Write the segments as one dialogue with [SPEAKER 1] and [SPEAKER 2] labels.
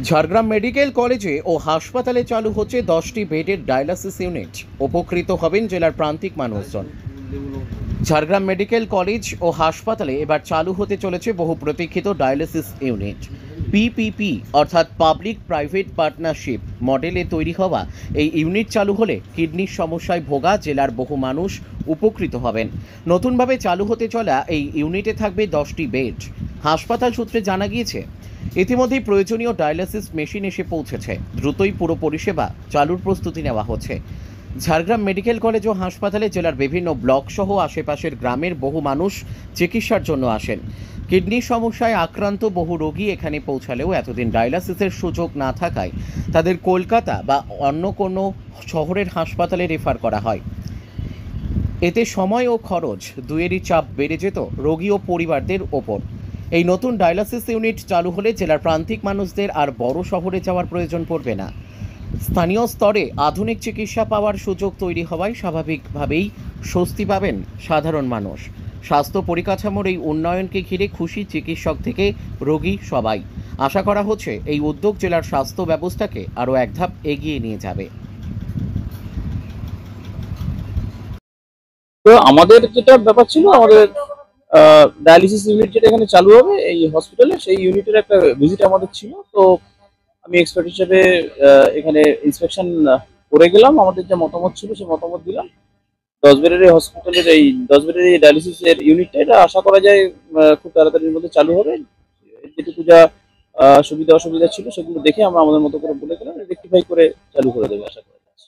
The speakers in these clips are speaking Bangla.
[SPEAKER 1] ঝাড়গ্রাম মেডিকেল কলেজে ও হাসপাতালে চালু হচ্ছে 10টি বেডের ডায়ালিসিস ইউনিট। উপকৃত হবেন জেলার প্রান্তিক মানুষজন। ঝাড়গ্রাম মেডিকেল কলেজ ও হাসপাতালে এবার চালু হতে চলেছে বহু প্রতীক্ষিত ডায়ালিসিস ইউনিট। পিপিপি অর্থাৎ পাবলিক প্রাইভেট পার্টনারশিপ মডেলে তৈরি হওয়া এই ইউনিট চালু হলে কিডনির সমস্যায় ভোগা জেলার বহু মানুষ উপকৃত হবেন। নতুনভাবে চালু হতে চলা এই ইউনিটে থাকবে 10টি বেড। হাসপাতাল সূত্রে জানা গিয়েছে, ইতিমধ্যেই প্রয়োজনীয় ডায়ালিসিস মেশিন এসে পৌঁছেছে। দ্রুতই পুরো পরিষেবা চালুর প্রস্তুতি নেওয়া হচ্ছে। ঝাড়গ্রাম মেডিকেল কলেজ ও হাসপাতালে জেলার বিভিন্ন ব্লক সহ আশেপাশের গ্রামের বহু মানুষ চিকিৎসার জন্য আসেন। কিডনির সমস্যায় আক্রান্ত বহু রোগী এখানে পৌঁছালেও এতদিন ডায়ালিসিসের সুযোগ না থাকায় তাদের কলকাতা বা অন্য কোনো শহরের হাসপাতালে রেফার করা হয়। এতে সময় ও খরচ দুয়েরই চাপ বেড়ে যেত রোগী ও পরিবারদের ওপর। এই নতুন ডায়ালিসিস ইউনিট চালু হলে জেলার প্রান্তিক মানুষদের আর বড় শহরে যাওয়ার প্রয়োজন পড়বে না। স্থানীয় স্তরে আধুনিক চিকিৎসা পাওয়ার সুযোগ তৈরি হওয়ায় স্বাভাবিকভাবেই স্বস্তি পাবেন সাধারণ মানুষ। স্বাস্থ্য পরিকাঠামোর এই উন্নয়নকে ঘিরে খুশি চিকিৎসক থেকে রোগী সবাই। আশা করা হচ্ছে এই উদ্যোগ জেলার স্বাস্থ্য ব্যবস্থাকে আরও এক ধাপ এগিয়ে নিয়ে যাবে।
[SPEAKER 2] তো আমাদের যেটা ব্যাপার ছিল, আমাদের ডায়ালিসিস ইউনিট যেটা এখানে চালু হবে এই হসপিটালে, সেই ইউনিটের একটা ভিজিট আমাদের ছিল। তো আমি এক্সপার্ট হিসেবে এখানে ইন্সপেকশন করে গেলাম, আমাদের যে মতামত ছিল সেই মতামত দিলাম। 10 বেডের এই হসপিটালের এই 10 বেডের এই ডায়ালিসিস এর ইউনিটটা, এটা আশা করা যায় খুব তাড়াতাড়ির মধ্যে চালু হবে। যেটুকু যা সুবিধা অসুবিধা ছিল সেগুলো দেখে আমরা আমাদের মতো করে বলে গেলাম, রেকটিফাই করে চালু করে দেবে আশা করা যাচ্ছে।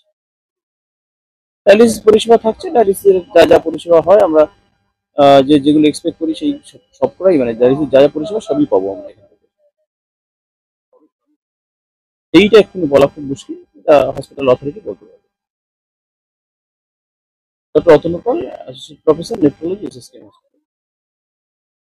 [SPEAKER 2] ডায়ালিসিস পরিষেবা থাকছে, ডায়ালিসিসের যা যা পরিষেবা হয় আমরা যেগুলো এক্সপেক্ট করি সেই সবকটাই, মানে ডায়ালিসিস যা যা পরিষেবা সবই পাবো আমরা এখান থেকে। এইটা এক্ষুনি বলা খুব মুশকিল, এটা হসপিটাল অথরিটি বলতে পারবে। ডক্টর অতনু পাল, অ্যাসোসিয়েট প্রফেসর, নেফ্রোলজি, এসএসকেএম।